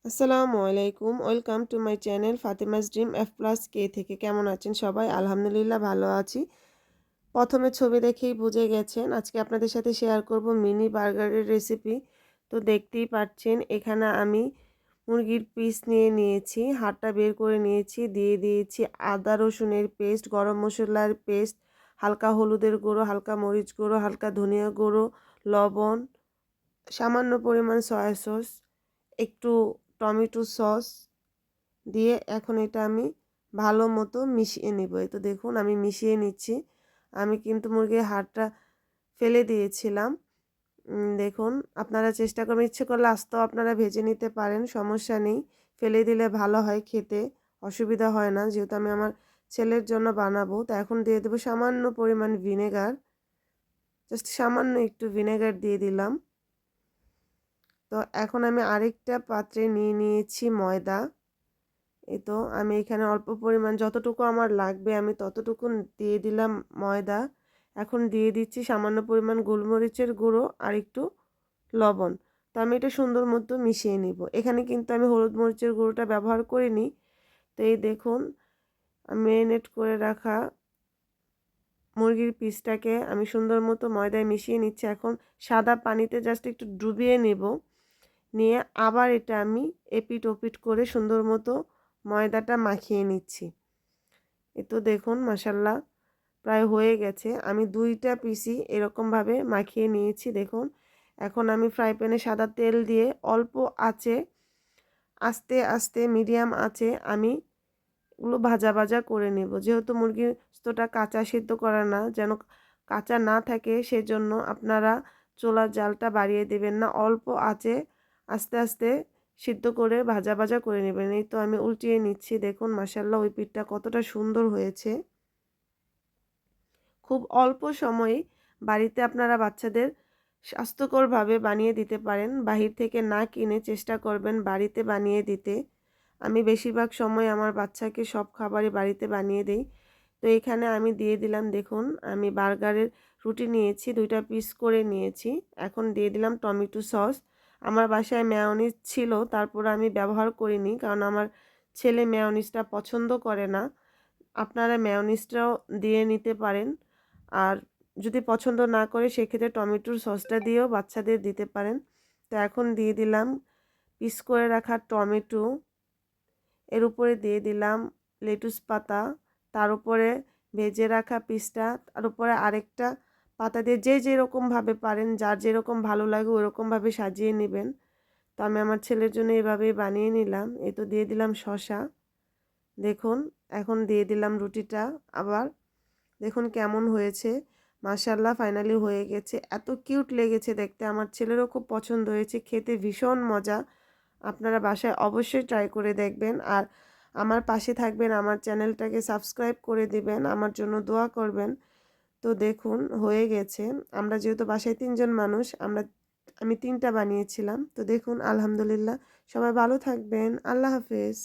আসসালামু আলাইকুম, welcome to my channel Fatema's dream F plus K থেকে। কেমন আছেন সবাই? আলহামদুলিল্লাহ ভালো আছি। প্রথমে ছবি দেখেই বুঝে গেছেন আজকে আপনাদের সাথে শেয়ার করব মিনি বার্গারের রেসিপি। তো দেখতেই পাচ্ছেন এখানে আমি মুরগির পিস নিয়ে নিয়েছি, হাড়টা বের করে নিয়েছি, দিয়ে দিয়েছি আদা রসুনের পেস্ট, গরম মশলার পেস্ট, হালকা হলুদের গুঁড়ো, হালকা মরিচ গুঁড়ো, হালকা ধনিয়া গুঁড়ো, লবণ, সামান্য পরিমাণ সয়া সস, একটু টমেটো সস দিয়ে এখন এটা আমি ভালো মতো মিশিয়ে নেব। এই তো দেখুন আমি মিশিয়ে নিচ্ছি। আমি কিন্তু মুরগির হাড়টা ফেলে দিয়েছিলাম। দেখুন আপনারা চেষ্টা করবেন, ইচ্ছে করলে আস্তেও আপনারা ভেজে নিতে পারেন, সমস্যা নেই। ফেলে দিলে ভালো হয় খেতে, অসুবিধা হয় না, যেহেতু আমি আমার ছেলের জন্য বানাবো। তো এখন দিয়ে দেবো সামান্য পরিমাণ ভিনেগার, জাস্ট সামান্য একটু ভিনেগার দিয়ে দিলাম। তো এখন আমি আরেকটা পাত্রে নিয়ে নিয়েছি ময়দা। এই তো আমি এখানে অল্প পরিমাণ যতটুকু আমার লাগবে আমি ততটুকু দিয়ে দিলাম ময়দা। এখন দিয়ে দিচ্ছি সামান্য পরিমাণ গোলমরিচের গুঁড়ো আর একটু লবণ। তো আমি এটা সুন্দর মতো মিশিয়ে নিব। এখানে কিন্তু আমি হলুদ মরিচের গুঁড়োটা ব্যবহার করিনি। তো এই দেখুন ম্যারিনেট করে রাখা মুরগির পিসটাকে আমি সুন্দর মতো ময়দায় মিশিয়ে নিচ্ছি। এখন সাদা পানিতে জাস্ট একটু ডুবিয়ে নেব, নিয়ে আবার এটা আমি এপিট ওপিট করে সুন্দর মতো ময়দাটা মাখিয়ে নিচ্ছি। এ তো দেখুন মাশাল্লাহ প্রায় হয়ে গেছে। আমি দুইটা পিসই এরকমভাবে মাখিয়ে নিয়েছি দেখুন। এখন আমি ফ্রাই প্যানে সাদা তেল দিয়ে অল্প আঁচে আস্তে আস্তে মিডিয়াম আঁচে আমি এগুলো ভাজা ভাজা করে নেব। যেহেতু মুরগির স্তোটা কাঁচা সিদ্ধ করা না, যেন কাঁচা না থাকে সেজন্য আপনারা চুলার জালটা বাড়িয়ে দেবেন না, অল্প আঁচে আস্তে আস্তে সিদ্ধ করে ভাজা ভাজা করে নেবেন। এই তো আমি উল্টিয়ে নিচ্ছি দেখুন মাশাল্লাহ ওই পিঠটা কতটা সুন্দর হয়েছে। খুব অল্প সময়ে বাড়িতে আপনারা বাচ্চাদের স্বাস্থ্যকরভাবে বানিয়ে দিতে পারেন। বাহির থেকে না কিনে চেষ্টা করবেন বাড়িতে বানিয়ে দিতে। আমি বেশিরভাগ সময় আমার বাচ্চাকে সব খাবারই বাড়িতে বানিয়ে দেই। তো এখানে আমি দিয়ে দিলাম দেখুন আমি বার্গারের রুটি নিয়েছি, 2টা পিস করে নিয়েছি। এখন দিয়ে দিলাম টমেটো সস। আমার বাসায় মেয়োনিজ ছিল, তারপর আমি ব্যবহার করিনি কারণ আমার ছেলে মেয়োনিজটা পছন্দ করে না। আপনারা মেয়োনিজটাও দিয়ে নিতে পারেন, আর যদি পছন্দ না করে সেক্ষেত্রে টমেটোর সসটা দিয়েও বাচ্চাদের দিতে পারেন। তো এখন দিয়ে দিলাম পিস করে রাখা টমেটো, এর উপরে দিয়ে দিলাম লেটুস পাতা, তার উপরে ভেজে রাখা পিসটা, তার উপরে আরেকটা পাতা দিয়ে যে যেরকমভাবে পারেন, যার যেরকম ভালো লাগে ওরকমভাবে সাজিয়ে নেবেন। তো আমি আমার ছেলের জন্য এভাবেই বানিয়ে নিলাম। এই তো দিয়ে দিলাম শসা দেখুন। এখন দিয়ে দিলাম রুটিটা আবার, দেখুন কেমন হয়েছে। মাশাল্লাহ ফাইনালি হয়ে গেছে, এত কিউট লেগেছে দেখতে, আমার ছেলেরও খুব পছন্দ হয়েছে, খেতে ভীষণ মজা। আপনারা বাসায় অবশ্যই ট্রাই করে দেখবেন, আর আমার পাশে থাকবেন, আমার চ্যানেলটাকে সাবস্ক্রাইব করে দিবেন, আমার জন্য দোয়া করবেন। তো দেখুন হয়ে গেছে। আমরা যেহেতু বাসায় 3জন মানুষ, আমি 3টা বানিয়েছিলাম। তো দেখুন আলহামদুলিল্লাহ। সবাই ভালো থাকবেন, আল্লাহ হাফেজ।